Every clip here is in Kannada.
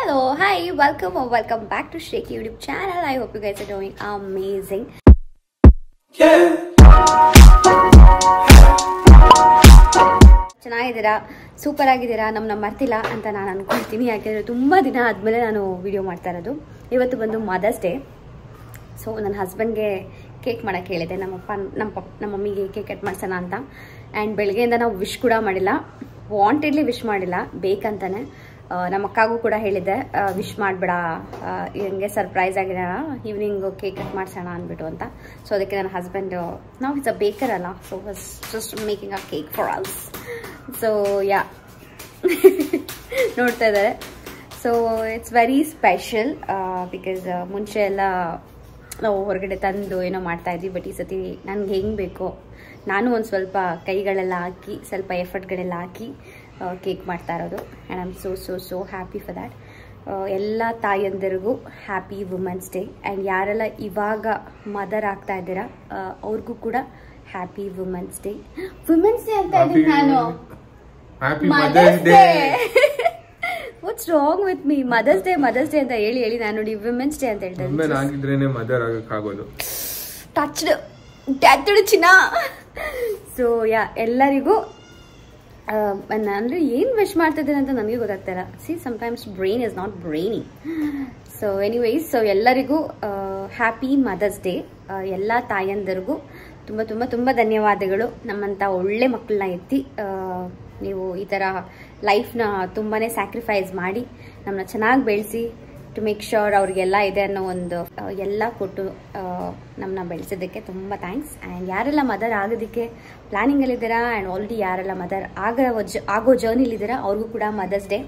Hello, hi, welcome or welcome back to Shaky YouTube channel. I hope you guys are doing amazing. ಚೆನ್ನಾಗಿದ್ದೀರಾ, ಸೂಪರ್ ಆಗಿದ್ದೀರಾ, ನಮ್ಮನ್ನ ಮರ್ತಿಲ್ಲ ಅಂತ ನಾನು ಅನ್ಕೊಳ್ತೀನಿ. ಯಾಕೆಂದರೆ ತುಂಬ ದಿನ ಆದಮೇಲೆ ನಾನು ವಿಡಿಯೋ ಮಾಡ್ತಾ ಇರೋದು. ಇವತ್ತು ಬಂದು ಮದರ್ಸ್ ಡೇ. ಸೊ ನನ್ನ ಹಸ್ಬೆಂಡ್ಗೆ ಕೇಕ್ ಮಾಡೋಕ್ಕೆ ಹೇಳಿದೆ, ನಮ್ಮ ಮಮ್ಮಿಗೆ ಕೇಕ್ ಕಟ್ ಮಾಡ್ಸೋಣ ಅಂತ. ಆ್ಯಂಡ್ ಬೆಳಗ್ಗೆಯಿಂದ ನಾವು ವಿಶ್ ಕೂಡ ಮಾಡಿಲ್ಲ, ವಾಂಟೆಡ್ಲಿ ವಿಶ್ ಮಾಡಿಲ್ಲ, ಬೇಕಂತಾನೆ. ನಮ್ಮ ಅಕ್ಕಗೂ ಕೂಡ ಹೇಳಿದ್ದೆ ವಿಶ್ ಮಾಡಬೇಡ, ಹಿಂಗೆ ಸರ್ಪ್ರೈಸ್ ಆಗಿರೋಣ, ಈವ್ನಿಂಗ್ ಕೇಕ್ ಕಟ್ ಮಾಡ್ಸೋಣ ಅಂದ್ಬಿಟ್ಟು ಅಂತ. ಸೊ ಅದಕ್ಕೆ ನನ್ನ ಹಸ್ಬೆಂಡ್, ನಾವು ಇಟ್ಸ್ ಅ ಬೇಕರ್ ಅಲ್ಲ, so was just making a cake for us. So yeah ನೋಡ್ತಾ ಇದ್ದಾರೆ. So it's very special because ಮುಂಚೆ ಎಲ್ಲ ನಾವು ಹೊರಗಡೆ ತಂದು ಏನೋ ಮಾಡ್ತಾ ಇದ್ವಿ. ಬಟ್ ಈ ಸತಿ ನನಗೆ ಹೆಂಗೆ ಬೇಕೋ ನಾನು ಒಂದು ಸ್ವಲ್ಪ ಕೈಗಳೆಲ್ಲ ಹಾಕಿ, ಸ್ವಲ್ಪ ಎಫರ್ಟ್ಗಳೆಲ್ಲ ಹಾಕಿ ಕೇಕ್ ಮಾಡ್ತಾ ಇರೋದು. And I am so happy for that. ಎಲ್ಲ ತಾಯಂದಿರಿಗೂ ಹ್ಯಾಪಿ ವುಮೆನ್ಸ್ ಡೇ. ಆ್ಯಂಡ್ ಯಾರೆಲ್ಲ ಇವಾಗ ಮದರ್ ಆಗ್ತಾ ಇದ್ದೀರಾ ಅವ್ರಿಗೂ ಕೂಡ happy women's day. Women's day ಅಂತ ಇದ್ದೀನಿ ನಾನು, mother's day. What's wrong with me? Mother's day ಅಂತ ಹೇಳಿ ನಾನು ನೋಡಿ ವುಮೆನ್ಸ್ ಡೇ ಅಂತ ಹೇಳ್ತೇನೆ. ಮದರ್ ಆಗೋದು ಟಚ್ಡ್ ಚಿನ್ನ. ಸೊ ಯಾ, ಎಲ್ಲರಿಗೂ ಅಂದರೆ ಏನು ವಿಶ್ ಮಾಡ್ತಿದ್ದೇನೆ ಅಂತ ನನಗೆ ಗೊತ್ತಾಗ್ತಾಯಿಲ್ಲ. C sometimes brain is not brainy. So anyways, so ಎಲ್ಲರಿಗೂ ಹ್ಯಾಪಿ ಮದರ್ಸ್ ಡೇ. ಎಲ್ಲ ತಾಯಂದರಿಗೂ ತುಂಬ ತುಂಬ ತುಂಬ ಧನ್ಯವಾದಗಳು. ನಮ್ಮಂಥ ಒಳ್ಳೆ ಮಕ್ಕಳನ್ನ ಎತ್ತಿ ನೀವು ಈ ಥರ ಲೈಫ್ನ ತುಂಬಾ ಸ್ಯಾಕ್ರಿಫೈಸ್ ಮಾಡಿ ನಮ್ಮನ್ನ ಚೆನ್ನಾಗಿ ಬೆಳೆಸಿ, ಟು ಮೇಕ್ ಶ್ಯೂರ್ ಅವ್ರಿಗೆಲ್ಲ ಇದೆ ಅನ್ನೋ ಒಂದು ಎಲ್ಲ ಕೊಟ್ಟು ನಮ್ಮನ್ನ ಬೆಳೆಸೋದಕ್ಕೆ ತುಂಬ ಥ್ಯಾಂಕ್ಸ್. ಆ್ಯಂಡ್ ಯಾರೆಲ್ಲ ಮದರ್ ಆಗೋದಕ್ಕೆ ಪ್ಲ್ಯಾನಿಂಗಲ್ಲಿದ್ದೀರಾ ಆ್ಯಂಡ್ ಆಲ್ರೆಡಿ ಯಾರೆಲ್ಲ ಮದರ್ ಆಗೋ ಜರ್ನಿಲಿದ್ದೀರಾ ಅವ್ರಿಗೂ ಕೂಡ mother's day.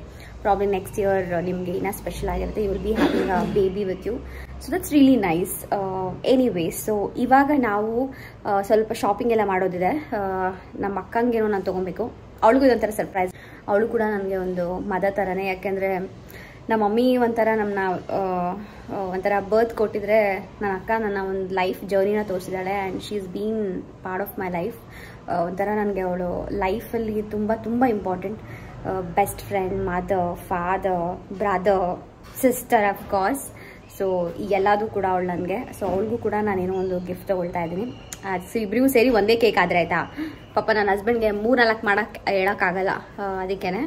Probably next year ನಿಮಗೆ ಇನ್ನೂ ಸ್ಪೆಷಲ್ ಆಗಿರುತ್ತೆ. You will be having a baby with you. So that's really nice. Anyways, so ಇವಾಗ ನಾವು ಸ್ವಲ್ಪ ಶಾಪಿಂಗ್ ಎಲ್ಲ ಮಾಡೋದಿದೆ. ನಮ್ಮ ಅಕ್ಕಂಗೇನೋ ನಾನು ತೊಗೊಬೇಕು, ಅವಳಿಗೂ ಇದೊಂಥರ ಸರ್ಪ್ರೈಸ್. ಅವಳು ಕೂಡ ನನಗೆ ಒಂದು ಮದರ್ ಥರನೇ. ಯಾಕೆಂದರೆ ನಮ್ಮ ಮಮ್ಮಿ ಒಂಥರ ನಮ್ಮನ್ನ ಒಂಥರ ಬರ್ತ್ ಕೊಟ್ಟಿದ್ರೆ, ನನ್ನ ಅಕ್ಕ ನನ್ನ ಒಂದು ಲೈಫ್ ಜರ್ನಿನ ತೋರಿಸಿದ್ದಾಳೆ. And she is been part of my life. ಒಂಥರ ನನಗೆ ಅವಳು ಲೈಫಲ್ಲಿ ತುಂಬ ತುಂಬ important. Best friend, mother, father, brother, sister of course. So ಈ ಎಲ್ಲದೂ ಕೂಡ ಅವಳು ನನಗೆ. ಸೊ ಅವಳಿಗೂ ಕೂಡ ನಾನೇನೋ ಒಂದು ಗಿಫ್ಟ್ ತೊಗೊಳ್ತಾ ಇದ್ದೀನಿ. ಸೊ ಇಬ್ಬರಿಗೂ ಸೇರಿ ಒಂದೇ ಕೇಕ್ ಆದರೆ ಆಯಿತಾ. ಪಾಪ ನನ್ನ ಹಸ್ಬೆಂಡ್ಗೆ 3-4 ಮಾಡೋಕ್ಕೆ ಹೇಳೋಕ್ಕಾಗಲ್ಲ, ಅದಕ್ಕೇ.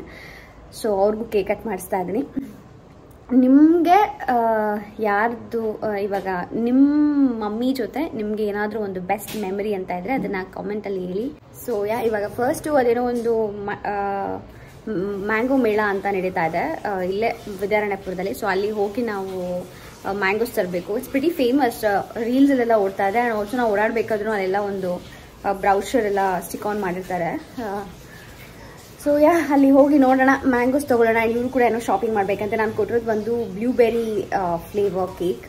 ಸೊ ಅವ್ರಿಗೂ ಕೇಕ್ ಕಟ್ ಮಾಡಿಸ್ತಾ ಇದ್ದೀನಿ. ನಿಮಗೆ ಯಾರ್ದು ಇವಾಗ ನಿಮ್ಮ ಮಮ್ಮಿ ಜೊತೆ ನಿಮಗೆ ಏನಾದರೂ ಒಂದು ಬೆಸ್ಟ್ ಮೆಮರಿ ಅಂತ ಇದ್ದರೆ ಅದನ್ನು ಕಾಮೆಂಟಲ್ಲಿ ಹೇಳಿ. ಸೊ ಇವಾಗ ಫಸ್ಟು ಅದೇನೋ ಒಂದು ಮ್ಯಾಂಗೋ ಮೇಳ ಅಂತ ನಡೀತಾ ಇದೆ ಇಲ್ಲೇ ವಿದ್ಯಾರಣ್ಯಪುರದಲ್ಲಿ. ಸೊ ಅಲ್ಲಿ ಹೋಗಿ ನಾವು ಮ್ಯಾಂಗೋಸ್ ತರಬೇಕು. ಇಟ್ಸ್ ಪ್ರಿಟಿ ಫೇಮಸ್, ರೀಲ್ಸಲ್ಲೆಲ್ಲ ಓಡ್ತಾ ಇದೆ. ಆ್ಯಂಡ್ ಆಲ್ಸೋ ನಾವು ಓಡಾಡಬೇಕಾದ್ರೂ ಅಲ್ಲೆಲ್ಲ ಒಂದು ಬ್ರೌಷರ್ ಎಲ್ಲ ಸ್ಟಿಕ್ ಆನ್ ಮಾಡಿರ್ತಾರೆ. ಸೊ ಅಲ್ಲಿ ಹೋಗಿ ನೋಡೋಣ, ಮ್ಯಾಂಗೋಸ್ ತೊಗೊಳ್ಳೋಣ. ಇವರು ಕೂಡ ಏನೋ ಶಾಪಿಂಗ್ ಮಾಡಬೇಕಂತ. ನಾನು ಕೊಟ್ಟಿರೋದು ಒಂದು ಬ್ಲೂಬೆರಿ ಫ್ಲೇವರ್ ಕೇಕ್.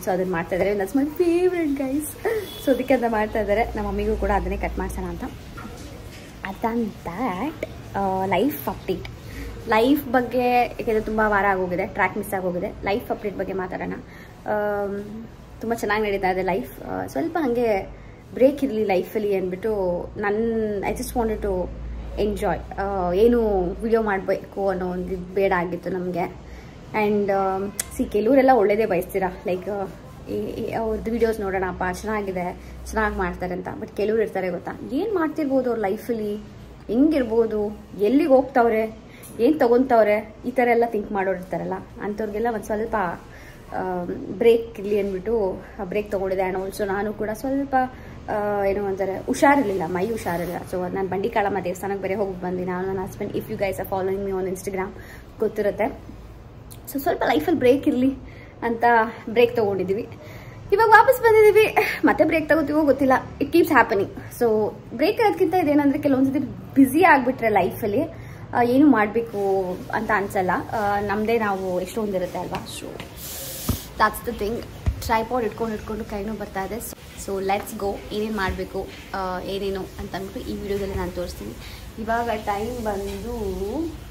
ಸೊ ಅದನ್ನು ಮಾಡ್ತಾ ಇದ್ದಾರೆ. That's my favourite guys. So ಅದಕ್ಕೆ ಅಂತ ಮಾಡ್ತಾ ಇದ್ದಾರೆ. ನಮ್ಮ ಮಮ್ಮಿಗೂ ಕೂಡ ಅದನ್ನೇ ಕಟ್ ಮಾಡ್ಸೋಣ ಅಂತ. ಅದನ್ ದ್ಯಾಟ್ ಲೈಫ್ ಅಪ್ಡೇಟ್. ಲೈಫ್ ಬಗ್ಗೆ, ಯಾಕೆಂದರೆ ತುಂಬ ವಾರ ಆಗೋಗಿದೆ, ಟ್ರ್ಯಾಕ್ ಮಿಸ್ ಆಗೋಗಿದೆ. ಲೈಫ್ ಅಪ್ಡೇಟ್ ಬಗ್ಗೆ ಮಾತಾಡೋಣ. ತುಂಬ ಚೆನ್ನಾಗಿ ನಡೀತಾ ಇದೆ ಲೈಫ್. ಸ್ವಲ್ಪ ಹಾಗೆ ಬ್ರೇಕ್ ಇರಲಿ ಲೈಫಲ್ಲಿ ಅಂದ್ಬಿಟ್ಟು I just wanted to enjoy. ಏನು ವಿಡಿಯೋ ಮಾಡಬೇಕು ಅನ್ನೋ ಒಂದು ಬೇಡ ಆಗಿತ್ತು ನಮಗೆ. ಆ್ಯಂಡ್ ಕೆಲವರೆಲ್ಲ ಒಳ್ಳೇದೇ ಬಯಸ್ತೀರಾ, ಲೈಕ್ ಅವ್ರದ್ದು ವಿಡಿಯೋಸ್ ನೋಡೋಣಪ್ಪ, ಚೆನ್ನಾಗಿದೆ, ಚೆನ್ನಾಗಿ ಮಾಡ್ತಾರೆ ಅಂತ. ಬಟ್ ಕೆಲವ್ರು ಇರ್ತಾರೆ ಗೊತ್ತಾ, ಏನು ಮಾಡ್ತಿರ್ಬೋದು ಅವ್ರ ಲೈಫಲ್ಲಿ, ಹೆಂಗಿರ್ಬೋದು, ಎಲ್ಲಿಗೆ ಹೋಗ್ತಾವ್ರೆ, ಏನು ತೊಗೊತವ್ರೆ, ಈ ಥರ ಎಲ್ಲ ಥಿಂಕ್ ಮಾಡೋರು ಇರ್ತಾರಲ್ಲ, ಅಂಥವ್ರಿಗೆಲ್ಲ ಒಂದು ಸ್ವಲ್ಪ ಬ್ರೇಕ್ ಇರಲಿ ಅಂದ್ಬಿಟ್ಟು ಬ್ರೇಕ್ ತೊಗೊಂಡಿದ್ದೆ. ಆ್ಯಂಡ್ ಆಲ್ಸೋ ನಾನು ಕೂಡ ಸ್ವಲ್ಪ ಏನೋ ಅಂತಾರೆ ಹುಷಾರಿರಲಿಲ್ಲ, ಮೈ ಹುಷಾರಿಲ್ಲ. ಸೊ ನಾನು ಬಂಡಿಕಾಳಮ್ಮ ದೇವಸ್ಥಾನಕ್ಕೆ ಬೇರೆ ಹೋಗಿ ಬಂದು, ನಾನು ನನ್ನ husband, if you guys are following me on Instagram ಗೊತ್ತಿರುತ್ತೆ. ಸೊ ಸ್ವಲ್ಪ ಲೈಫಲ್ಲಿ ಬ್ರೇಕ್ ಇರಲಿ ಅಂತ ಬ್ರೇಕ್ ತೊಗೊಂಡಿದ್ದೀವಿ. ಇವಾಗ ವಾಪಸ್ ಬಂದಿದ್ದೀವಿ, ಮತ್ತೆ ಬ್ರೇಕ್ ತಗೋತೀವೋ ಗೊತ್ತಿಲ್ಲ. It keeps happening. So break ಇರೋದಕ್ಕಿಂತ ಇದೇನಂದರೆ ಕೆಲವೊಂದ್ಸತಿ ಬ್ಯುಸಿ ಆಗಿಬಿಟ್ರೆ ಲೈಫಲ್ಲಿ ಏನು ಮಾಡಬೇಕು ಅಂತ ಅನ್ಸಲ್ಲ. ನಮ್ಮದೇ ನಾವು ಎಷ್ಟೊಂದಿರುತ್ತೆ ಅಲ್ವಾ. So that's the thing. Tripod ಇಟ್ಕೊಂಡು ಕೈನೂ ಬರ್ತಾ ಇದೆ. So let's go. ಏನೇನು ಮಾಡಬೇಕು ಏನೇನು ಅಂತ ಅಂದ್ಬಿಟ್ಟು ಈ ವಿಡಿಯೋದಲ್ಲಿ ನಾನು ತೋರಿಸ್ತೀನಿ. ಇವಾಗ ಟೈಮ್ ಬಂದು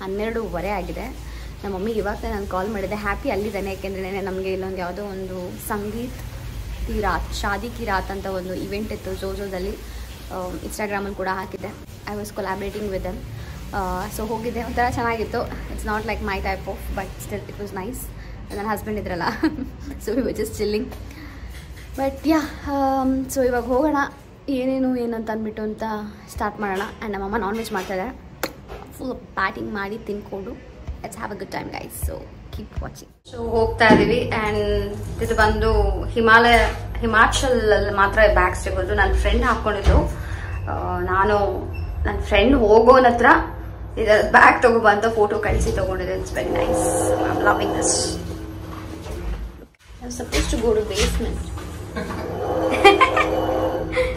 12:15 ಆಗಿದೆ. ನಮ್ಮ ಮಮ್ಮಿಗೆ ಇವಾಗ ನಾನು ಕಾಲ್ ಮಾಡಿದ್ದೆ. ಹ್ಯಾಪಿ ಅಲ್ಲಿದ್ದಾನೆ, ಯಾಕೆಂದರೆ ನಮಗೆ ಇಲ್ಲೊಂದು ಯಾವುದೋ ಒಂದು ಸಂಗೀತ್ ಕಿ ರಾತ್, ಶಾದಿ ಕಿ ರಾತ್ ಅಂತ ಒಂದು ಇವೆಂಟ್ ಇತ್ತು ಜೋಜೋದಲ್ಲಿ. ಇನ್ಸ್ಟಾಗ್ರಾಮಲ್ಲಿ ಕೂಡ ಹಾಕಿದ್ದೆ. I was collaborating with them. So ಹೋಗಿದ್ದೆ, ಒಂಥರ ಚೆನ್ನಾಗಿತ್ತು. It's not like my type of, but still it was nice. ನನ್ನ ಹಸ್ಬೆಂಡ್ ಇದ್ರಲ್ಲ, so we was just chilling. But yeah, so ಇವಾಗ ಹೋಗೋಣ, ಏನಂತ ಅಂದ್ಬಿಟ್ಟು ಅಂತ ಸ್ಟಾರ್ಟ್ ಮಾಡೋಣ. ಆ್ಯಂಡ್ ನಮ್ಮಮ್ಮ ನಾನ್ ವೆಜ್ ಮಾಡ್ತಾಯಿದ್ದಾರೆ. ಫುಲ್ ಬ್ಯಾಟಿಂಗ್ ಮಾಡಿ ತಿನ್ಕೊಂಡು let's have a good time guys. So keep watching. So ಹೋಗ್ತಾ ಇದ್ದೀವಿ. ಆ್ಯಂಡ್ ಇದು ಬಂದು ಹಿಮಾಚಲಲ್ಲಿ ಮಾತ್ರ ಬ್ಯಾಗ್ ಸಿಗೋದು. ನನ್ನ ಫ್ರೆಂಡ್ ಹಾಕ್ಕೊಂಡಿದ್ದು, ನಾನು ನನ್ನ ಫ್ರೆಂಡ್ ಹೋಗೋನ ಹತ್ರ ಇದರ ಬ್ಯಾಗ್ ತಗೊಬಂತ ಫೋಟೋ ಕಳಿಸಿ ತಗೊಂಡಿದ್ದೆ. It's very nice. I am loving this. I am suppose to go to basement.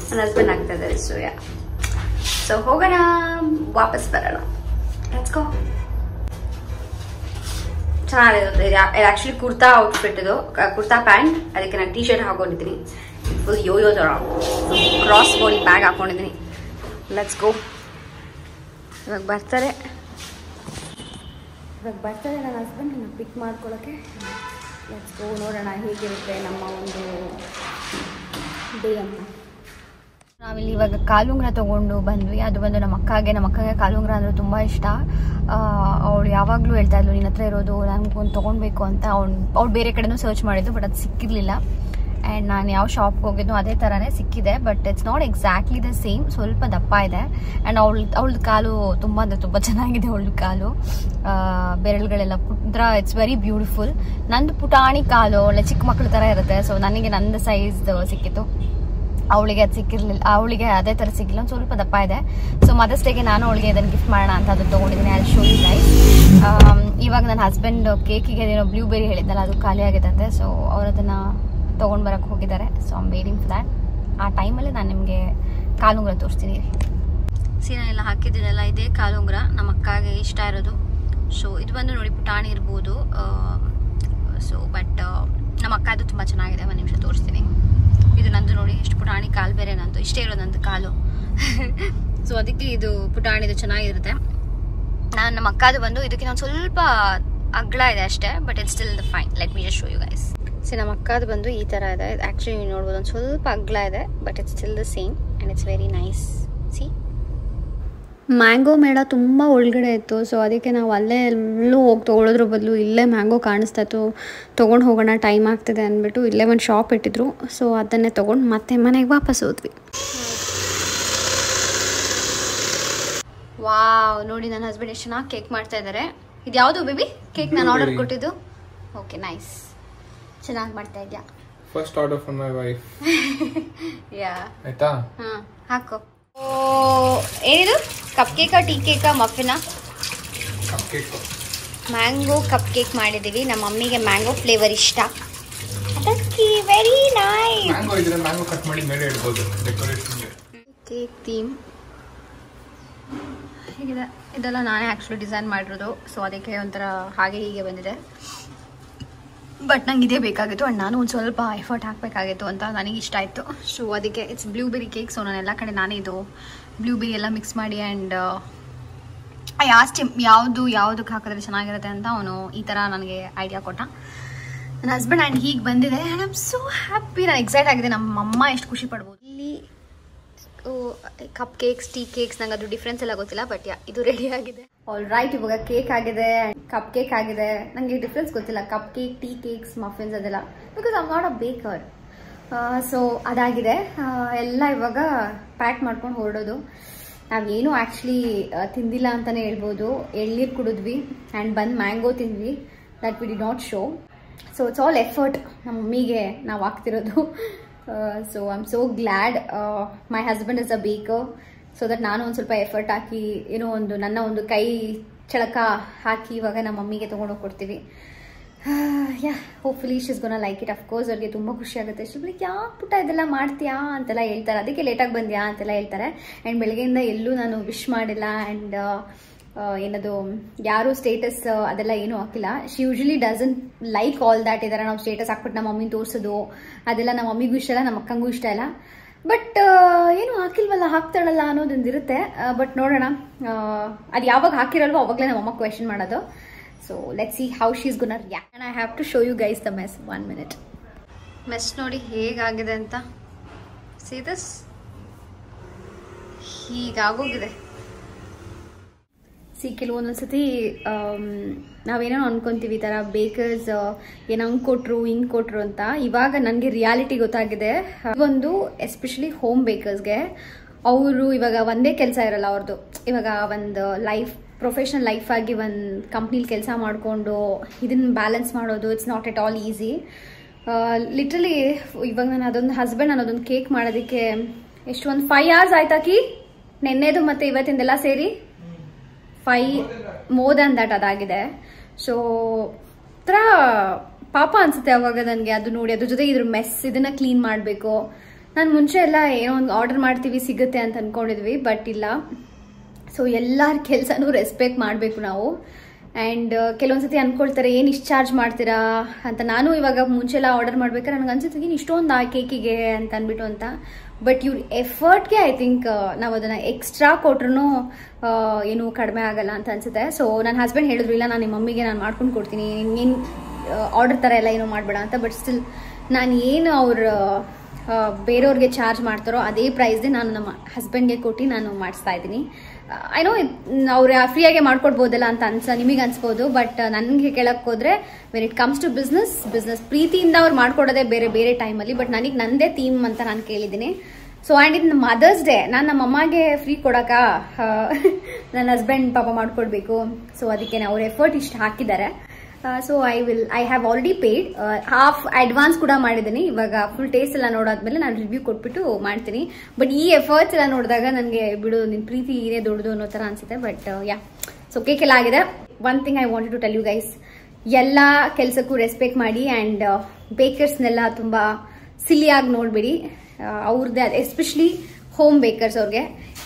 ನನ್ನ ಹಸ್ಬೆಂಡ್ ಆಗ್ತಾ ಇದ್ದಾರೆ. ಸೊ ಯಾ, ಸೊ ಹೋಗೋಣ, ವಾಪಸ್ ಬರೋಣ. Let's go. ಚೆನ್ನಾಗಿದೆ. ಇದು ಆ್ಯಕ್ಚುಲಿ ಕುರ್ತಾ ಔಟ್ಫಿಟ್, ಇದು ಕುರ್ತಾ ಪ್ಯಾಂಟ್. ಅದಕ್ಕೆ ನಾನು ಟೀ ಶರ್ಟ್ ಹಾಕೊಂಡಿದ್ದೀನಿ. ಫುಲ್ ಯೋಯೋ ಥರ ಕ್ರಾಸ್ ಬಾಡಿ ಬ್ಯಾಗ್ ಹಾಕೊಂಡಿದ್ದೀನಿ. Let's go. ಇವಾಗ ಬರ್ತಾರೆ ನನ್ನ ಹಸ್ಬೆಂಡ್ ನನ್ನ ಪಿಕ್ ಮಾಡ್ಕೊಳ್ಳೋಕ್ಕೆ. Let's go. ನೋಡೋಣ ಹೇಗಿರುತ್ತೆ ನಮ್ಮ ಒಂದು ಡೇ ಅಂತ. ನಾವಿಲ್ಲಿ ಇವಾಗ ಕಾಲುಂಗ್ರ ತೊಗೊಂಡು ಬಂದ್ವಿ. ಅದು ಬಂದು ನಮ್ಮ ಅಕ್ಕಗೆ ಕಾಲುಂಗ್ರ ಅಂದರೆ ತುಂಬ ಇಷ್ಟ. ಅವಳು ಯಾವಾಗಲೂ ಹೇಳ್ತಾ ಇದ್ಲು, ನಿನ್ನ ಹತ್ರ ಇರೋದು ನನಗೊಂದು ತೊಗೊಳ್ಬೇಕು ಅಂತ. ಅವ್ಳು ಬೇರೆ ಕಡೆನೂ ಸರ್ಚ್ ಮಾಡಿದ್ದು, ಬಟ್ ಅದು ಸಿಕ್ಕಿರಲಿಲ್ಲ. ಆ್ಯಂಡ್ ನಾನು ಯಾವ ಶಾಪ್ಗೆ ಹೋಗಿದ್ದು ಅದೇ ಥರನೇ ಸಿಕ್ಕಿದೆ, but it's not exactly the same. ಸ್ವಲ್ಪ ದಪ್ಪ ಇದೆ. ಆ್ಯಂಡ್ ಅವಳದು ಕಾಲು ತುಂಬ ಅಂದರೆ ತುಂಬ ಚೆನ್ನಾಗಿದೆ. ಅವಳದು ಕಾಲು ಬೆರಳುಗಳೆಲ್ಲ ಪುಟ್ರ, ಇಟ್ಸ್ ವೆರಿ ಬ್ಯೂಟಿಫುಲ್. ನಂದು ಪುಟಾಣಿ ಕಾಲು, ಒಳ್ಳೆ ಚಿಕ್ಕ ಮಕ್ಕಳ ಥರ ಇರುತ್ತೆ. ಸೊ ನನಗೆ ನಂದು ಸೈಜ್ ಸಿಕ್ಕಿತ್ತು, ಅವಳಿಗೆ ಅದು ಸಿಕ್ಕಿರಲಿಲ್ಲ. ಅವಳಿಗೆ ಅದೇ ಥರ ಸಿಕ್ಕಿಲ್ಲ, ಒಂದು ಸ್ವಲ್ಪ ದಪ್ಪ ಇದೆ. ಸೊ ಮದರ್ಸ್ ಡೇಗೆ ನಾನು ಅವಳಿಗೆ ಇದನ್ನು ಗಿಫ್ಟ್ ಮಾಡೋಣ ಅಂತ ಅದನ್ನು ತೊಗೊಂಡಿದ್ದೀನಿ. ಅಲ್ಲಿ ಶೋ ಯು ಗೈಸ್. ಇವಾಗ ನನ್ನ ಹಸ್ಬೆಂಡ್ ಕೇಕಿಗೆ ಏನೋ ಬ್ಲೂಬೆರಿ ಹೇಳಿದ್ನಲ್ಲ, ಅದು ಖಾಲಿ ಆಗಿತ್ತಂತೆ. ಸೊ ಅವ್ರು ಅದನ್ನು ತೊಗೊಂಡು ಬರೋಕ್ಕೆ ಹೋಗಿದ್ದಾರೆ. So I am waiting for that. ಆ ಟೈಮಲ್ಲಿ ನಾನು ನಿಮಗೆ ಕಾಲುಂಗ್ರ ತೋರಿಸ್ತೀನಿ. ಸೀನೆಲ್ಲ ಹಾಕಿದ್ದೀನಲ್ಲ, ಇದೇ ಕಾಲುಂಗ್ರ ನಮ್ಮ ಅಕ್ಕಗೆ ಇಷ್ಟ ಇರೋದು. ಸೊ ಇದು ಬಂದು ನೋಡಿ ಪುಟಾಣಿ ಇರ್ಬೋದು. ಸೊ ಬಟ್ ನಮ್ಮ ಅಕ್ಕ ಅದು ತುಂಬ ಚೆನ್ನಾಗಿದೆ. ಒಂದು ನಿಮಿಷ ತೋರಿಸ್ತೀನಿ. ಇದು ನಂದು ನೋಡಿ, ಎಷ್ಟು ಪುಟಾಣಿ ಕಾಲು ಬೇರೆ ನಂದು. ಇಷ್ಟೇ ಇರೋದು ನಂದು ಕಾಲು. ಸೊ ಅದಕ್ಕೆ ಇದು ಪುಟಾಣಿದು ಚೆನ್ನಾಗಿರುತ್ತೆ. ನಾನು ನಮ್ಮ ಅಕ್ಕದು ಬಂದು ಇದಕ್ಕೆ ನಾನು ಸ್ವಲ್ಪ ಅಗ್ಳ ಇದೆ ಅಷ್ಟೇ, but it's still the fine. Let me just show you guys. So ನಮ್ಮ ಅಕ್ಕದು ಬಂದು ಈ ಥರ ಇದೆ. ಆ್ಯಕ್ಚುಲಿ ನೀವು ನೋಡ್ಬೋದು, ಒಂದು ಸ್ವಲ್ಪ ಅಗ್ಳ ಇದೆ, but it's still the same and it's very nice. C, mango ಮೇಳ ತುಂಬ ಒಳಗಡೆ ಇತ್ತು. ಸೊ ಅದಕ್ಕೆ ನಾವು ಅಲ್ಲೇ ಎಲ್ಲೂ ಹೋಗಿ ತೊಗೊಳೋದ್ರ ಬದಲು ಇಲ್ಲೇ ಮ್ಯಾಂಗೋ ಕಾಣಿಸ್ತಾ ಇತ್ತು, ತೊಗೊಂಡು ಹೋಗೋಣ, ಟೈಮ್ ಆಗ್ತಿದೆ ಅಂದ್ಬಿಟ್ಟು ಇಲ್ಲೇ ಒಂದು ಶಾಪ್ ಇಟ್ಟಿದ್ರು. ಸೊ ಅದನ್ನೇ ತೊಗೊಂಡು ಮತ್ತೆ ಮನೆಗೆ ವಾಪಸ್ ಹೋದ್ವಿ. ವಾವ್, ನೋಡಿ ನನ್ನ ಹಸ್ಬೆಂಡ್ ಎಷ್ಟು ಚೆನ್ನಾಗಿ ಕೇಕ್ ಮಾಡ್ತಾ ಇದ್ದಾರೆ. ಇದು ಯಾವುದು ಬೇಬಿ ಕೇಕ್ ನಾನು ಆರ್ಡರ್ ಕೊಟ್ಟಿದ್ದು? ಓಕೆ, ನೈಸ್, ಚೆನ್ನಾಗಿ ಮಾಡ್ತಾ ಇದೆಯಾ? First order from my wife. Yeah, ಆಯ್ತಾ? ಹಾಂ, ಹಾಕೋ. ಏನಿದು ಕಪ್ ಕೇಕಾ, ಟೀ ಕೇಕಾ, ಮಫಿನಾ? Cupcake. Mango cupcake ಮಾಡಿದ್ದೀವಿ. ನಮ್ಮ ಮಮ್ಮಿಗೆ ಮ್ಯಾಂಗೋ ಫ್ಲೇವರ್ ಇಷ್ಟ, ಅದಕ್ಕೆ ವೆರಿ ನೈಸ್. ಮ್ಯಾಂಗೋ ಇದ್ರೆ ಮ್ಯಾಂಗೋ ಕಟ್ ಮಾಡಿ ಮೇಲೆ ಇಡಬಹುದು ಡೆಕೋರೇಷನ್ಗೆ. ಕೇಕ್ ಥೀಮ್ ಹೀಗಿದೆ. ಇದೆಲ್ಲ ನಾನೇ ಆ್ಯಕ್ಚುಲಿ ಡಿಸೈನ್ ಮಾಡಿರೋದು. ಸೊ ಅದಕ್ಕೆ ಒಂಥರ ಹಾಗೆ ಹೀಗೆ ಬಂದಿದೆ. ಬಟ್ ನಂಗೆ ಇದೇ ಬೇಕಾಗಿತ್ತು. ಆ್ಯಂಡ್ ನಾನು ಒಂದು ಸ್ವಲ್ಪ ಎಫರ್ಟ್ ಹಾಕಬೇಕಾಗಿತ್ತು ಅಂತ ನನಗೆ ಇಷ್ಟ ಆಯಿತು. ಸೊ ಅದಕ್ಕೆ ಇಟ್ಸ್ ಬ್ಲೂಬೆರಿ ಕೇಕ್. ಸೊ ನಾನು ಎಲ್ಲ ಕಡೆ ನಾನೇ ಇದು ಬ್ಲೂಬೆರಿ ಎಲ್ಲ ಮಿಕ್ಸ್ ಮಾಡಿ ಆ್ಯಂಡ್ ಯಾವುದಕ್ಕೆ ಹಾಕಿದ್ರೆ ಚೆನ್ನಾಗಿರುತ್ತೆ ಅಂತ ಅವನು ಈ ಥರ ನನಗೆ ಐಡಿಯಾ ಕೊಟ್ಟ ನನ್ನ ಹಸ್ಬೆಂಡ್. ಆ್ಯಂಡ್ ಹೀಗೆ ಬಂದಿದೆ. And I am so happy. ನಾನು ಎಕ್ಸೈಟ್ ಆಗಿದೆ. ನಮ್ಮ ಅಮ್ಮ ಎಷ್ಟು ಖುಷಿ ಪಡ್ಬೋದು. ಇಲ್ಲಿ ಕಪ್ ಕೇಕ್ಸ್, ಟೀ ಕೇಕ್ಸ್, ನಂಗೆ ಅದು ಡಿಫ್ರೆನ್ಸ್ ಎಲ್ಲ ಗೊತ್ತಿಲ್ಲ, ಬಟ್ ಇದು ರೆಡಿ ಆಗಿದೆ. ಆಲ್ ರೈಟ್, ಇವಾಗ ಕೇಕ್ ಆಗಿದೆ, ಕಪ್ ಕೇಕ್ ಆಗಿದೆ. ನನಗೆ ಡಿಫ್ರೆನ್ಸ್ ಗೊತ್ತಿಲ್ಲ, cupcake, teacakes, muffins ಅದೆಲ್ಲ, because I am not a baker. So ಅದಾಗಿದೆ. ಎಲ್ಲ ಇವಾಗ ಪ್ಯಾಕ್ ಮಾಡ್ಕೊಂಡು ಹೊರಡೋದು. ನಾವೇನು ಆ್ಯಕ್ಚುಲಿ ತಿಂದಿಲ್ಲ ಅಂತಲೇ ಹೇಳ್ಬೋದು. ಎಳ್ನೀರು ಕುಡಿದ್ವಿ ಆ್ಯಂಡ್ ಬಂದು ಮ್ಯಾಂಗೋ ತಿಂದ್ವಿ. That we did not show. So it's all effort ನಮ್ಮ ಮಮ್ಮಿಗೆ ನಾವು ಆಗ್ತಿರೋದು. So I am so glad my husband is a baker. So that ನಾನು ಒಂದು ಸ್ವಲ್ಪ ಎಫರ್ಟ್ ಹಾಕಿ ಏನೋ ಒಂದು ನನ್ನ ಒಂದು ಕೈ ಚಳಕ ಹಾಕಿ ಇವಾಗ ನಮ್ಮ ಮಮ್ಮಿಗೆ ತೊಗೊಂಡೋಗಿ ಕೊಡ್ತೀವಿ. Yeah, hopefully she is gonna like it. Of course ಅವ್ರಿಗೆ ತುಂಬ ಖುಷಿ ಆಗುತ್ತೆ. ಶಿ ಲೈಕ್, ಯಾಕೆ ಪುಟ್ಟ ಇದೆಲ್ಲ ಮಾಡ್ತೀಯಾ ಅಂತೆಲ್ಲ ಹೇಳ್ತಾರೆ. ಅದಕ್ಕೆ ಲೇಟಾಗಿ ಬಂದ್ಯಾ ಅಂತೆಲ್ಲ ಹೇಳ್ತಾರೆ. ಆ್ಯಂಡ್ ಬೆಳಗ್ಗೆಯಿಂದ ಎಲ್ಲೂ ನಾನು ವಿಶ್ ಮಾಡಿಲ್ಲ. ಆ್ಯಂಡ್ ಏನದು ಯಾರು ಸ್ಟೇಟಸ್ ಅದೆಲ್ಲ ಏನೂ ಹಾಕಿಲ್ಲ. She usually doesn't like all that. ಇದರ ನಾವು ಸ್ಟೇಟಸ್ ಹಾಕ್ಬಿಟ್ಟು ನಮ್ಮ ಮಮ್ಮಿ ತೋರಿಸೋದು ಅದೆಲ್ಲ ನಮ್ಮ ಮಮ್ಮಿಗೂ ಇಷ್ಟ ಇಲ್ಲ, ನಮ್ಮ ಅಕ್ಕಂಗೂ ಇಷ್ಟ ಇಲ್ಲ. ಬಟ್ ಏನು ಹಾಕಿಲ್ವಲ್ಲ, ಹಾಕ್ತಾಳಲ್ಲ ಅನ್ನೋದೊಂದಿರುತ್ತೆ. ಬಟ್ ನೋಡೋಣ, ಅದು ಯಾವಾಗ ಹಾಕಿರಲ್ವೋ ಅವಾಗಲೇ ನಮ್ಮ ಅಮ್ಮ ಕ್ವೆಶನ್ ಮಾಡೋದು. So let's see how she is gonna react. And I have to show you guys the mess. 1 minute. Mess ನೋಡಿ ಹೇಗಾಗಿದೆ ಅಂತ. See this? ಹೀಗಾಗೋಗಿದೆ. ಕೆಲವೊಂದೊಂದ್ಸತಿ ನಾವೇನೋ ಅನ್ಕೊಂತೀವಿ ಈ ಥರ ಬೇಕರ್ಸ್ ಏನೋ ಹಂಗೆ ಕೊಟ್ರು ಹಿಂಗೆ ಕೊಟ್ರು ಅಂತ. ಇವಾಗ ನನಗೆ ರಿಯಾಲಿಟಿ ಗೊತ್ತಾಗಿದೆ. ಒಂದು ಎಸ್ಪೆಷಲಿ ಹೋಮ್ ಬೇಕರ್ಸ್ಗೆ ಅವರು ಇವಾಗ ಒಂದೇ ಕೆಲಸ ಇರಲ್ಲ ಅವ್ರದ್ದು. ಇವಾಗ ಒಂದು ಪ್ರೊಫೆಷನಲ್ ಲೈಫ್ ಆಗಿ ಒಂದು ಕಂಪ್ನಿಲಿ ಕೆಲಸ ಮಾಡಿಕೊಂಡು ಇದನ್ನ ಬ್ಯಾಲೆನ್ಸ್ ಮಾಡೋದು it's not at all easy. Literally ಇವಾಗ ನಾನು ಅದೊಂದು ಕೇಕ್ ಮಾಡೋದಕ್ಕೆ ಎಷ್ಟು ಒಂದು 5 hours ಆಯ್ತಾಕಿ, ನೆನ್ನೆದು ಮತ್ತು ಇವತ್ತಿಂದೆಲ್ಲ ಸೇರಿ 5 more than that ಅದಾಗಿದೆ. ಸೊ ಥರ ಪಾಪ ಅನ್ಸುತ್ತೆ ಅವಾಗ ನನಗೆ ಅದು ನೋಡಿ. ಅದ್ರ ಜೊತೆ ಇದ್ರ ಇದನ್ನ ಕ್ಲೀನ್ ಮಾಡಬೇಕು. ನಾನು ಮುಂಚೆ ಎಲ್ಲ ಏನೋ ಒಂದು ಆರ್ಡರ್ ಮಾಡ್ತೀವಿ ಸಿಗುತ್ತೆ ಅಂತ ಅಂದ್ಕೊಂಡಿದ್ವಿ, ಬಟ್ ಇಲ್ಲ. ಸೊ ಎಲ್ಲರ ಕೆಲಸನೂ ರೆಸ್ಪೆಕ್ಟ್ ಮಾಡಬೇಕು ನಾವು. ಆ್ಯಂಡ್ ಕೆಲವೊಂದ್ಸತಿ ಅಂದ್ಕೊಳ್ತಾರೆ ಏನು ಇಷ್ಟು ಚಾರ್ಜ್ ಮಾಡ್ತೀರಾ ಅಂತ. ನಾನು ಇವಾಗ ಮುಂಚೆಲ್ಲ ಆರ್ಡರ್ ಮಾಡ್ಬೇಕಾದ್ರೆ ನನಗೆ ಅನ್ಸುತ್ತೆ ಏನು ಇಷ್ಟೊಂದು ಆ ಕೇಕಿಗೆ ಅಂತ ಅಂದ್ಬಿಟ್ಟು ಅಂತ. ಬಟ್ ಇವ್ರ ಎಫರ್ಟ್ಗೆ ಐ ಥಿಂಕ್ ನಾವು ಅದನ್ನು ಎಕ್ಸ್ಟ್ರಾ ಕೊಟ್ರೂ ಏನು ಕಡಿಮೆ ಆಗಲ್ಲ ಅಂತ ಅನ್ಸುತ್ತೆ. ಸೊ ನನ್ನ ಹಸ್ಬೆಂಡ್ ಹೇಳಿದ್ರು, ಇಲ್ಲ ನಾನು ನಿಮ್ಮ ಮಮ್ಮಿಗೆ ನಾನು ಮಾಡ್ಕೊಂಡು ಕೊಡ್ತೀನಿ, ಏನು ಆರ್ಡರ್ ಥರ ಎಲ್ಲ ಏನೂ ಮಾಡಬೇಡ ಅಂತ. ಬಟ್ ಸ್ಟಿಲ್ ನಾನು ಏನು ಬೇರೆಯವ್ರಿಗೆ ಚಾರ್ಜ್ ಮಾಡ್ತಾರೋ ಅದೇ ಪ್ರೈಸ್ಗೆ ನಾನು ನಮ್ಮ ಹಸ್ಬೆಂಡ್ಗೆ ಕೊಟ್ಟು ನಾನು ಮಾಡಿಸ್ತಾ ಇದ್ದೀನಿ. ಐ ನೋ ಅವ್ರು ಫ್ರೀಯಾಗೆ ಮಾಡ್ಕೊಡ್ಬೋದಲ್ಲ ಅಂತ ನಿಮಗೆ ಅನ್ಸ್ಬೋದು. ಬಟ್ ನನಗೆ ಕೇಳಕ್ಕೆ ಹೋದ್ರೆ when it comes to business ಪ್ರೀತಿಯಿಂದ ಅವ್ರು ಮಾಡ್ಕೊಡೋದೇ ಬೇರೆ ಟೈಮಲ್ಲಿ. ಬಟ್ ನನಗೆ ನಂದೇ ಥೀಮ್ ಅಂತ ನಾನು ಕೇಳಿದ್ದೀನಿ. ಸೊ ಆ್ಯಂಡ್ ಇದು ಮದರ್ಸ್ ಡೇ, ನಾನು ನಮ್ಮ ಅಮ್ಮಗೆ ಫ್ರೀ ಕೊಡೋಕ ನನ್ನ ಹಸ್ಬೆಂಡ್ ಪಾಪ ಮಾಡ್ಕೊಡ್ಬೇಕು. ಸೊ ಅದಕ್ಕೆ ಅವ್ರ ಎಫರ್ಟ್ ಇಷ್ಟು ಹಾಕಿದ್ದಾರೆ. So I have already paid. Half advance ಕೂಡ ಮಾಡಿದ್ದೀನಿ. ಇವಾಗ ಫುಲ್ ಟೇಸ್ಟ್ ಎಲ್ಲ ನೋಡಾದ್ಮೇಲೆ ನಾನು ರಿವ್ಯೂ ಕೊಟ್ಬಿಟ್ಟು ಮಾಡ್ತೀನಿ. ಬಟ್ ಈ ಎಫರ್ಟ್ಸ್ ಎಲ್ಲ ನೋಡಿದಾಗ ನನಗೆ ಬಿಡು ನಿನ್ನ ಪ್ರೀತಿ ಏನೇ ದೊಡ್ಡದು ಅನ್ನೋ ಥರ ಅನ್ಸುತ್ತೆ. ಬಟ್ ಸೊ ಕೇಕ್ ಎಲ್ಲ ಆಗಿದೆ. One thing I wanted to tell you guys, ಎಲ್ಲ ಕೆಲಸಕ್ಕೂ ರೆಸ್ಪೆಕ್ಟ್ ಮಾಡಿ. ಆ್ಯಂಡ್ ಬೇಕರ್ಸ್ನೆಲ್ಲ ತುಂಬ ಸಿಲಿಯಾಗಿ ನೋಡಬೇಡಿ. ಅವ್ರದ್ದೇ ಎಸ್ಪೆಷಲಿ ಹೋಮ್ ಬೇಕರ್ಸ್ ಅವ್ರಿಗೆ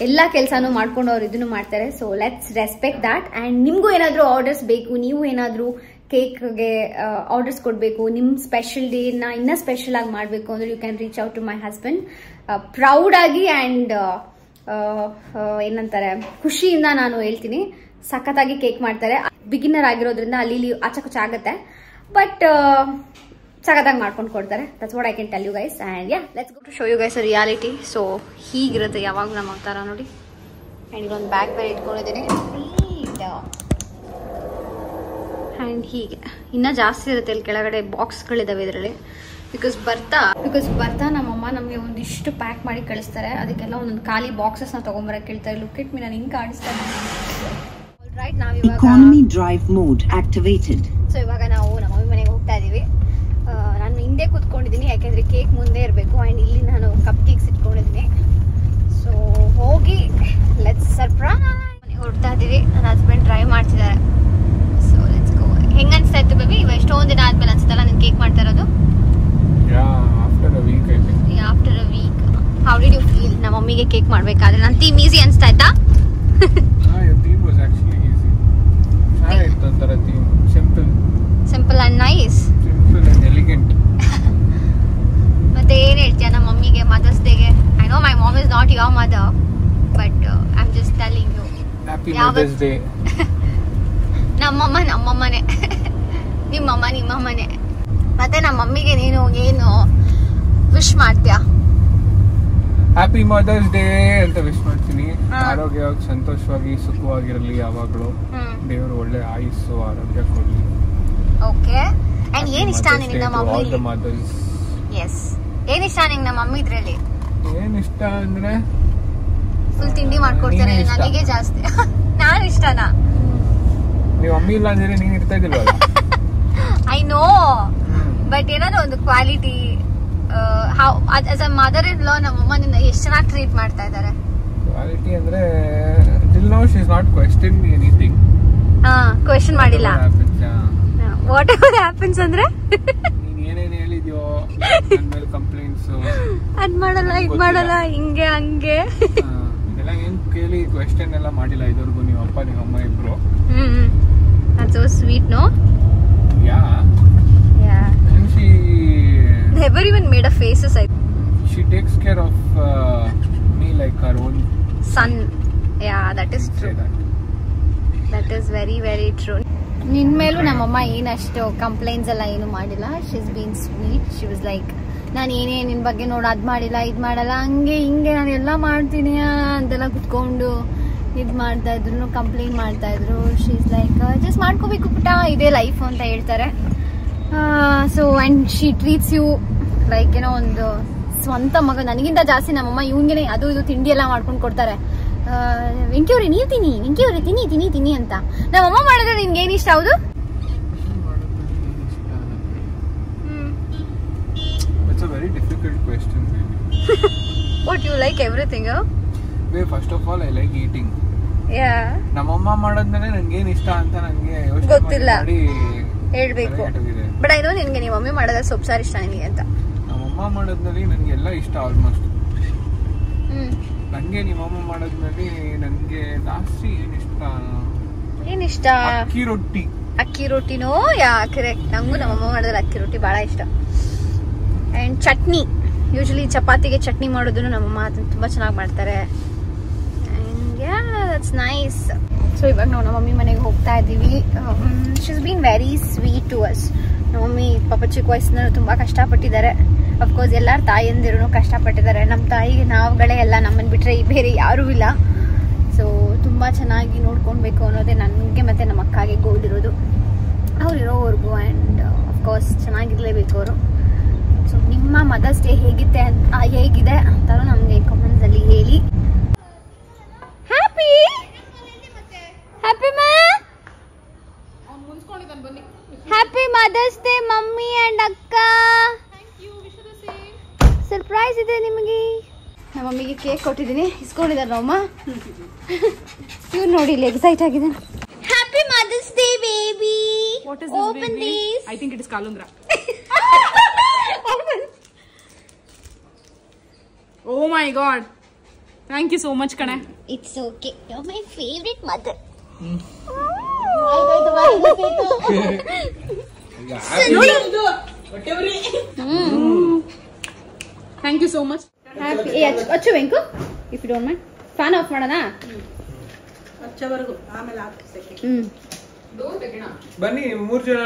ಎಲ್ಲ ಕೆಲಸನೂ ಮಾಡ್ಕೊಂಡು ಅವ್ರು ಇದನ್ನು ಮಾಡ್ತಾರೆ. So let's respect that. And ನಿಮಗೂ ಏನಾದರೂ ಆರ್ಡರ್ಸ್ ಬೇಕು, ನೀವು ಏನಾದರೂ ಕೇಕ್ಗೆ ಆರ್ಡರ್ಸ್ ಕೊಡಬೇಕು, ನಿಮ್ಮ ಸ್ಪೆಷಲ್ ಡೇನ ಇನ್ನೂ ಸ್ಪೆಷಲ್ ಆಗಿ ಮಾಡಬೇಕು ಅಂದರೆ you can reach out to my husband. ಪ್ರೌಡಾಗಿ ಆ್ಯಂಡ್ ಏನಂತಾರೆ ಖುಷಿಯಿಂದ ನಾನು ಹೇಳ್ತೀನಿ, ಸಖತ್ತಾಗಿ ಕೇಕ್ ಮಾಡ್ತಾರೆ. ಬಿಗಿನರ್ ಆಗಿರೋದ್ರಿಂದ ಅಲ್ಲಿ ಆಚೆ ಆಗುತ್ತೆ, ಬಟ್ ಸಖತ್ತಾಗಿ ಮಾಡ್ಕೊಂಡು ಕೊಡ್ತಾರೆ. That's what I can tell you guys. And let's go to show you guys reality. So ಹೀಗಿರುತ್ತೆ ಯಾವಾಗ ನಮ್ಮ ಅವತಾರ ನೋಡಿ. ಆ್ಯಂಡ್ ಇದೊಂದು ಬ್ಯಾಗ್ ಬೇರೆ ಇಟ್ಕೊಂಡಿದ್ದೀನಿ. ಆ್ಯಂಡ್ ಹೀಗೆ ಇನ್ನೂ ಜಾಸ್ತಿ ಇರುತ್ತೆ. ಇಲ್ಲಿ ಕೆಳಗಡೆ ಬಾಕ್ಸ್ಗಳಿದ್ದಾವೆ ಇದರಲ್ಲಿ. ಬಿಕಾಸ್ ಬರ್ತಾ ನಮ್ಮಮ್ಮ ನಮಗೆ ಒಂದಿಷ್ಟು ಪ್ಯಾಕ್ ಮಾಡಿ ಕಳಿಸ್ತಾರೆ. ಅದಕ್ಕೆಲ್ಲ ಒಂದೊಂದು ಖಾಲಿ ಬಾಕ್ಸಸ್ನ ತೊಗೊಂಬರಕ್ಕೆ ಹೇಳ್ತಾರೆ. ಲುಕ್ ಇಟ್ ಮೀ, ನಾನು ಹಿಂಗೆ ಕಾಣಿಸ್ತಾ ರೈಟ್. ನಾವಿವಾಗ ಸೊ ಇವಾಗ ನಾವು ನಮ್ಮ ಮಮ್ಮಿ ಮನೆಗೆ ಹೋಗ್ತಾ ಇದ್ದೀವಿ. ನಾನು ಹಿಂದೆ ಕೂತ್ಕೊಂಡಿದ್ದೀನಿ ಯಾಕೆಂದರೆ ಕೇಕ್ ಮುಂದೆ ಇರಬೇಕು. ಆ್ಯಂಡ್ ಇಲ್ಲಿ ನಾನು ಕಪ್ ಕೇಕ್ಸ್ ಇಟ್ಕೊಂಡಿದ್ದೀನಿ. ಸೊ ಹೋಗಿ ಲೆಟ್ಸ್ ಸರ್ಪ್ರೈಸ್ ಮನೆಗೆ ಹೊರಡ್ತಾ ಇದ್ದೀವಿ. ನನ್ನ ಹಸ್ಬೆಂಡ್ ಡ್ರೈವ್ ಮಾಡ್ತಿದ್ದಾರೆ. So let's go. ಹೆಂಗೆ ಅನಿಸ್ತಾ ಇತ್ತು ಬೇಬಿ? ಇವಾಗ ಎಷ್ಟೊಂದು ದಿನ ಆದ್ಮೇಲೆ ಅನ್ಸುತ್ತಲ್ಲ ನಾನು ಕೇಕ್ ಮಾಡ್ತಾ ಇರೋದು? After a week. How did you feel ನಮ್ಮ ಮಮ್ಮಿಗೆ ಕೇಕ್ ಮಾಡಬೇಕಾದ್ರೆ? ನನ್ನ ಥೀಮ್ ಈಸಿ ಅನಿಸ್ತಾ ಇತ್ತಾ? Simple and nice, simple and elegant. ಮತ್ತೆ ಏನ್ ಹೇಳ್ತೀಯ ನಮ್ಮ ಮಮ್ಮಿಗೆ ಮದರ್ಸ್ ಡೇಗೆ? I know my mom is not your mother, but I am just telling you. Happy mother's day. ನಮ್ಮಮ್ಮನೇ ನಿಮ್ಮಮ್ಮನೇ. ಮತ್ತೆ ನಮ್ಮ ಮಮ್ಮಿಗೆ ನೀನು ಏನು ವಿಶ್ ಮಾಡ್ತೀಯಾ? ಹ್ಯಾಪಿ ಮದರ್ಸ್ ಡೇ ಅಂತ ವಿಶ್ ಮಾಡ್ತೀನಿ. ಆರೋಗ್ಯವಾಗಿ, ಸಂತೋಷವಾಗಿ, ಸುಖವಾಗಿರಲಿ ಯಾವಾಗಲೂ. ದೇವರು ಒಳ್ಳೆ ಆಯುಸ್ಸು, ಆರೋಗ್ಯ ಕೊಡಲಿ. ಓಕೆ. ಅಂಡ್ ಏನ್ ಇಷ್ಟ ನಿನಗೆ ನಮ್ಮ ಮಮ್ಮಿ? ಎಸ್, ಏನ್ ಇಷ್ಟ ನಿನಗೆ ನಮ್ಮ ಮಮ್ಮಿ ಇದ್ರಲ್ಲಿ? ಏನ್ ಇಷ್ಟ ಅಂದ್ರೆ ಫುಲ್ ತಿಂಡಿ ಮಾಡ್ಕೊಡ್ತಾರೆ ನನಗೆ ಜಾಸ್ತಿ. ನಾನು ಇಷ್ಟನಾ? ನೀವು ಮಮ್ಮಿ ಇಲ್ಲ ಅಂದ್ರೆ ನೀನ್ ಇರ್ತಾ ಇದ್ದಿಲ್ವಲ್ಲ. ಐ ನೋ, ಬಟ್ ಏನಾದ್ರು ಒಂದು quality. As a mother in law ನಮ್ಮಮ್ಮ ನಿನ್ನ ಎಷ್ಟು ಚೆನ್ನಾಗಿ ಟ್ರೀಟ್ ಮಾಡ್ತಾ ಇದ್ದಾರೆ. ಕ್ವಾಲಿಟಿ ಅಂದ್ರೆ till now she is not questioning me anything. Question ಮಾಡಿಲ್ಲ. ವಾಟ್ ಎವರ್ ಹ್ಯಾಪನ್ಸ್ ಅಂದ್ರೆ ನೀನ್ ಏನೇನ್ ಹೇಳಿದ್ಯೋ ನನ್ನ ಮೇಲೆ ಕಂಪ್ಲೇಂಟ್ಸ್, ಅದ್ ಮಾಡಲ್ಲ ಇದ್ ಮಾಡಲ್ಲ ಹಿಂಗೆ ಹಂಗೆ ಇದೆಲ್ಲ ಏನ್ ಕೇಳಿ ಕ್ವೆಶ್ಚನ್ ಎಲ್ಲ ಮಾಡಿಲ್ಲ ಇದುವರೆಗೂ. ನೀವು ಅಪ್ಪ ನಿಮ್ಮ ಅಮ್ಮ ಇಬ್ರು. That's so sweet, no? Yeah. And she never even made a faces. She takes care of me like her own son. Yeah, that is true. That is very very true. ನಿನ್ ಮೇಲೂ ನಮ್ಮಮ್ಮ ಏನಷ್ಟು ಕಂಪ್ಲೇಂಟ್ಸ್ ಎಲ್ಲ ಏನು ಮಾಡಿಲ್ಲ. She is been sweet. She was like, ನಾನು ಏನೇ ನಿನ್ ಬಗ್ಗೆ ನೋಡು ಅದ್ ಮಾಡಿಲ್ಲ ಇದ್ ಮಾಡಲ್ಲ ಹಂಗೆ ಹಿಂಗೆ ನಾನು ಎಲ್ಲ ಮಾಡ್ತೀನಿ ಅಂತೆಲ್ಲ ಕುತ್ಕೊಂಡು ಇದು ಮಾಡ್ತಾ ಇದ್ರು, ಕಂಪ್ಲೇಂಟ್ ಮಾಡ್ತಾ ಇದ್ರು. ಶೀಸ್ ಲೈಕ್ ಜಸ್ಟ್ ಮಾಡ್ಕೋಬೇಕು ಪುಟ್ಟ, ಇದೇ ಲೈಫ್ ಅಂತ ಹೇಳ್ತಾರೆ. So and she treats you like ಏನೋ ಒಂದು ಸ್ವಂತ ಮಗ. ನನಗಿಂತ ಜಾಸ್ತಿ ನಮ್ಮಮ್ಮ ಇವ್ನಿಗೆ ಅದು ಇದು ತಿಂಡಿ ಎಲ್ಲ ಮಾಡ್ಕೊಂಡು ಕೊಡ್ತಾರೆ. ವೆಂಕಿಯವ್ರಿ ನೀವು ತಿನ್ನಿ, ವೆಂಕಿಯವ್ರಿ ತಿನ್ನಿ ತಿನ್ನಿ ತಿನ್ನಿ ಅಂತ. ನಮ್ಮಮ್ಮ ಮಾಡಿದ್ರೆ ನಿನ್ಗೆ ಏನು ಇಷ್ಟ? ಹೌದು, It's a very difficult question. what you like everything? First of all, I like eating. Yeah. ನಮ್ಮಮ್ಮ ಮಾಡೋದ್ಮೇಲೆ ನನ್ಗೇನ್ ಇಷ್ಟ ಅಂತ ನಂಗೆ ಗೊತ್ತಿಲ್ಲ, ಮಾಡಿ ಹೇಳ್ಬೇಕು. ಬಟ್ ಐ ನೋ ನಿನ್ಗೆ ನಿಮ್ಮ ಮಮ್ಮಿ ಮಾಡೋದ ಸೊಪ್ಪು ಸಾರು ಇಷ್ಟ ನಿನಗೆ ಅಂತ. ನಮ್ಮಮ್ಮ ಮಾಡೋದ್ಮೇಲೆ ನನ್ಗೆಲ್ಲ ಇಷ್ಟ ಆಲ್ಮೋಸ್ಟ್. ನಂಗೆ ನಿಮ್ಮಮ್ಮ ಮಾಡೋದ್ಮೇಲೆ ನನ್ಗೆ ಜಾಸ್ತಿ ಏನಿಷ್ಟ? ಅಕ್ಕಿ ರೊಟ್ಟಿ. ಅಕ್ಕಿ ರೊಟ್ಟಿನೋ? ಯಾ ಕರೆಕ್ಟ್. ನಂಗೂ ನಮ್ಮಮ್ಮ ಮಾಡಿದ್ರೆ ಅಕ್ಕಿ ರೊಟ್ಟಿ ಬಹಳ ಇಷ್ಟ. ಅಂಡ್ ಚಟ್ನಿ, ಯೂಶಲಿ ಚಪಾತಿಗೆ ಚಟ್ನಿ ಮಾಡೋದನ್ನು ನಮ್ಮಮ್ಮ ಅದನ್ನು ತುಂಬ ಚೆನ್ನಾಗಿ ಮಾಡ್ತಾರೆ. And yeah that's nice. So ಇವಾಗ ನಾವು ನಮ್ಮ ಮಮ್ಮಿ ಮನೆಗೆ ಹೋಗ್ತಾ ಇದ್ದೀವಿ. She's been very sweet to us. ನಮ್ಮ ಮಮ್ಮಿ ಪಾಪ ಚಿಕ್ಕ ವಯಸ್ಸಿನ ತುಂಬ ಕಷ್ಟಪಟ್ಟಿದ್ದಾರೆ. ಅಫ್ಕೋರ್ಸ್ ಎಲ್ಲರ ತಾಯಿಯಂದಿರೂ ಕಷ್ಟಪಟ್ಟಿದ್ದಾರೆ. ನಮ್ಮ ತಾಯಿಗೆ ನಾವುಗಳೇ ಎಲ್ಲ, ನಮ್ಮನ್ನು ಬಿಟ್ಟರೆ ಬೇರೆ ಯಾರೂ ಇಲ್ಲ. ಸೊ ತುಂಬ ಚೆನ್ನಾಗಿ ನೋಡ್ಕೊಳ್ಬೇಕು ಅನ್ನೋದೇ ನನಗೆ ಮತ್ತು ನಮ್ಮ ಅಕ್ಕಗೆ ಗೋಲ್ ಇರೋದು, ಅವ್ರು ಇರೋವರೆಗೂ. ಆ್ಯಂಡ್ ಅಫ್ಕೋರ್ಸ್ ಚೆನ್ನಾಗಿರಲೇಬೇಕು ಅವರು. ಸೊ ನಿಮ್ಮ ಮದರ್ಸ್ ಡೇ ಹೇಗಿದೆ ಅಂತಾನು ನಮಗೆ ಕಾಮೆಂಟ್ಸಲ್ಲಿ ಹೇಳಿ. Happy happy happy mother's day mummy and ಅಕ್ಕ. ಸರ್ಪ್ರೈಸ್ ಇದೆ ನಿಮಗೆ. ನಮ್ಮ ಮಮ್ಮಿಗೆ ಕೇಕ್ ಕೊಟ್ಟಿದ್ದೀನಿ, ಇಸ್ಕೊಂಡಿದ್ದಾರೆ ನಮ್ಮಮ್ಮ. ಇವ್ರು ನೋಡಿ ಇಲ್ಲಿ ಎಕ್ಸೈಟ್ ಆಗಿದೆ. Happy mother's day baby. Open this. I think it is Kalundra. Open. Oh my god. Thank you so much kane. It's okay. You're my favorite mother. Thank you so much. Happy. ಅಚ್ಚು ವೆಂಕು, if you don't mind. Fan of ಮಾಡೋಣ? ಅಚ್ಚವರೆಗೂ ಆಮೇಲೆ ಹಾಕ್ಸಕ್ಕೆ. ಬನ್ನಿ 3 ಜನ.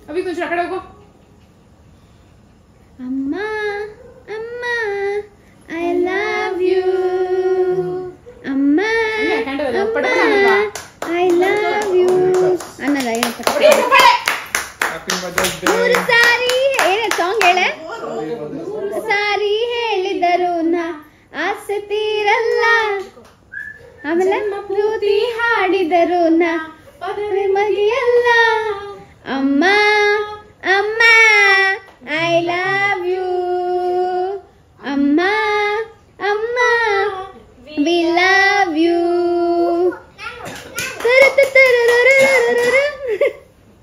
ಅಭಿ ಕುछ ಆ ಕಡೆ ಹೋಗೋ. ಅಮ್ಮ ಅಮ್ಮ ಐ ಲವ್ ಯು. ಅಮ್ಮ ಐ ಲವ್ ಯು ಅನ್ನಲ್ಲ. Happy mother's day. ಸಾರಿ ಏನೇ ಸಾಂಗ್ ಹೇಳೆ? ಸಾರಿ ಹೇಳಿದರು ನಾ ಆಸೆ ತೀರಲ್ಲ. ಆಮೇಲೆ ಪ್ರೀತಿ ಹಾಡಿದರು ನಾ ಮಗಿಯಲ್ಲ. ಅಮ್ಮ ಅಮ್ಮ ಐ ಲವ್ ಯು. ಅಮ್ಮ ಅಮ್ಮ ವಿ ಲವ್ ಯು.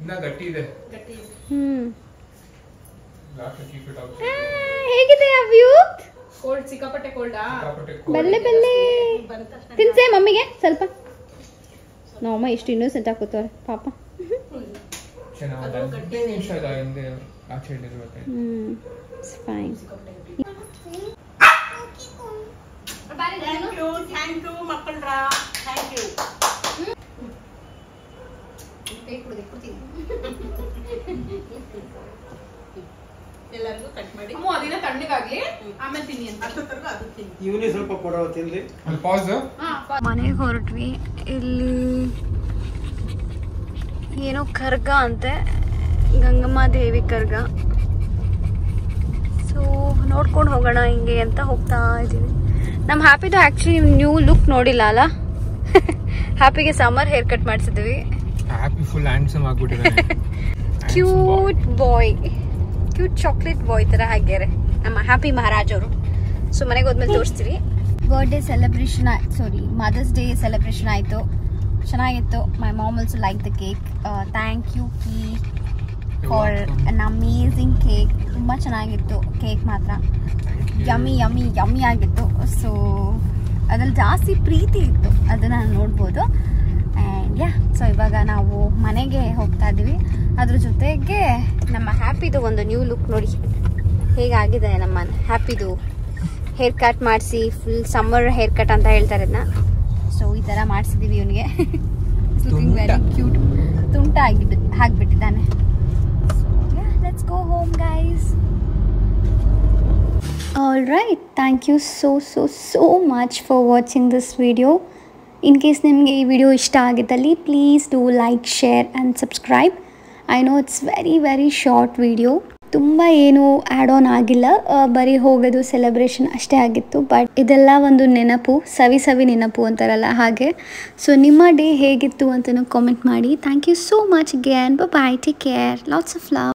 ಇನ್ನ ಗಟ್ಟಿ ಇದೆ. ಹೇಗಿದೆ ಅವ್ಯೂತ್? ಕೋಲ್ಡ್ ಸಿಕ್ಕಾಪಟ್ಟೆ ಕೋಲ್ಡಾ? ಬಲ್ಲೆ ಬಲ್ಲೆ ತಿನ್ಸೆ ಮಮ್ಮಿಗೆ ಸ್ವಲ್ಪ. ನಮ್ಮಮ್ಮ ಎಷ್ಟು ಇನ್ನೋಸೆಂಟ್ ಹಾಕೋತಾರೆ ಪಾಪ. ಫೈನ್. ಥ್ಯಾಂಕ್ ಯು ಮಕ್ಕಳ್ರ. Thank you. ಎಲ್ಲರಿಗೂ ಕಟ್ ಮಾಡಿ. ಅಮ್ಮ ಅದಿನ ತಣ್ಣಗಾಗ್ಲಿ ಆಮೇಲೆ ತಿನ್ನಿ ಅಂತ. ಅಷ್ಟೊತ್ತರೆಗೂ ಅದು ತಿನ್ನಿ. ಇವನೇ ಸ್ವಲ್ಪ ಕೊಡೋ ತಿನ್ರಿ. ಪಾಸ್. ಮನೆಗೆ ಹೊರಟ್ವಿ. ಇಲ್ಲಿ ಏನೋ ಕರ್ಗ ಅಂತೆ, ಗಂಗಮ್ಮ ದೇವಿ ಕರ್ಗ. ಸೊ ನೋಡ್ಕೊಂಡು ಹೋಗೋಣ ಹಿಂಗೆ ಅಂತ ಹೋಗ್ತಾ ಇದ್ದೀವಿ. ನಮ್ಮ ಹ್ಯಾಪಿದು ಆ್ಯಕ್ಚುಲಿ ನ್ಯೂ ಲುಕ್ ನೋಡಿಲ್ಲ ಅಲ್ಲ. ಹ್ಯಾಪಿಗೆ ಸಮ್ಮರ್ ಹೇರ್ ಕಟ್ ಮಾಡಿಸಿದ್ವಿ. ಹ್ಯಾಪಿ ಫುಲ್ ಹ್ಯಾಂಡ್ಸಮ್ ಆಗ್ಬಿಟ್ಟಿದ್ದಾನೆ. Cute boy, cute chocolate boy ಥರ ಆಗ್ಯಾರೆ ನಮ್ಮ ಹ್ಯಾಪಿ ಮಹಾರಾಜ್ ಅವರು. ಸೊ ಮನೆಗೆ ಹೋದ್ಮೇಲೆ ತೋರಿಸ್ತೀವಿ. Birthday celebration, sorry mother's day celebration ಆಯಿತು, ಚೆನ್ನಾಗಿತ್ತು. My mom also like the cake. Thank you ಕೀ ಫಾರ್ ಅನ್ ಅಮೇಝಿಂಗ್ ಕೇಕ್. ತುಂಬ ಚೆನ್ನಾಗಿತ್ತು ಕೇಕ್ ಮಾತ್ರ. ಯಮ್ಮಿ ಯಮ್ಮಿ ಯಮ್ಮಿ ಆಗಿತ್ತು. ಸೊ ಅದ್ರಲ್ಲಿ ಜಾಸ್ತಿ ಪ್ರೀತಿ ಇತ್ತು, ಅದನ್ನು ನೋಡ್ಬೋದು. ಆ್ಯಂಡ್ ಯಾ, ಸೊ ಇವಾಗ ನಾವು ಮನೆಗೆ ಹೋಗ್ತಾ ಇದ್ದೀವಿ. ಅದ್ರ ಜೊತೆಗೆ ನಮ್ಮ ಹ್ಯಾಪಿದು ಒಂದು ನ್ಯೂ ಲುಕ್ ನೋಡಿ ಹೇಗಾಗಿದೆ. ನಮ್ಮ ಹ್ಯಾಪಿದು ಹೇರ್ ಕಟ್ ಮಾಡಿಸಿ, ಫುಲ್ ಸಮ್ಮರ್ ಹೇರ್ ಕಟ್ ಅಂತ ಹೇಳ್ತಾರೆ ಅದನ್ನ. ಸೊ ಈ ಥರ ಮಾಡಿಸಿದ್ದೀವಿ ಇವನಿಗೆ. Looking very cute. ತುಂಟ ಆಗಿಬಿಟ್ಟಿದ್ದಾನೆ. So yeah, let's go home guys. Alright, thank you so much for watching this video. In case ನಿಮಗೆ ಈ ವಿಡಿಯೋ ಇಷ್ಟ ಆಗಿದ್ದಲ್ಲಿ please do like, share and subscribe. I know it's very short video. ತುಂಬ ಏನು ಆ್ಯಡ್ ಆನ್ ಆಗಿಲ್ಲ, ಬರೀ ಹೋಗೋದು ಸೆಲೆಬ್ರೇಷನ್ ಅಷ್ಟೇ ಆಗಿತ್ತು. ಬಟ್ ಇದೆಲ್ಲ ಒಂದು ನೆನಪು, ಸವಿ ನೆನಪು ಅಂತಾರಲ್ಲ ಹಾಗೆ. ಸೊ ನಿಮ್ಮ ಡೇ ಹೇಗಿತ್ತು ಅಂತಲೂ ಕಾಮೆಂಟ್ ಮಾಡಿ. Thank you so much again. Bye, take care, lots of love.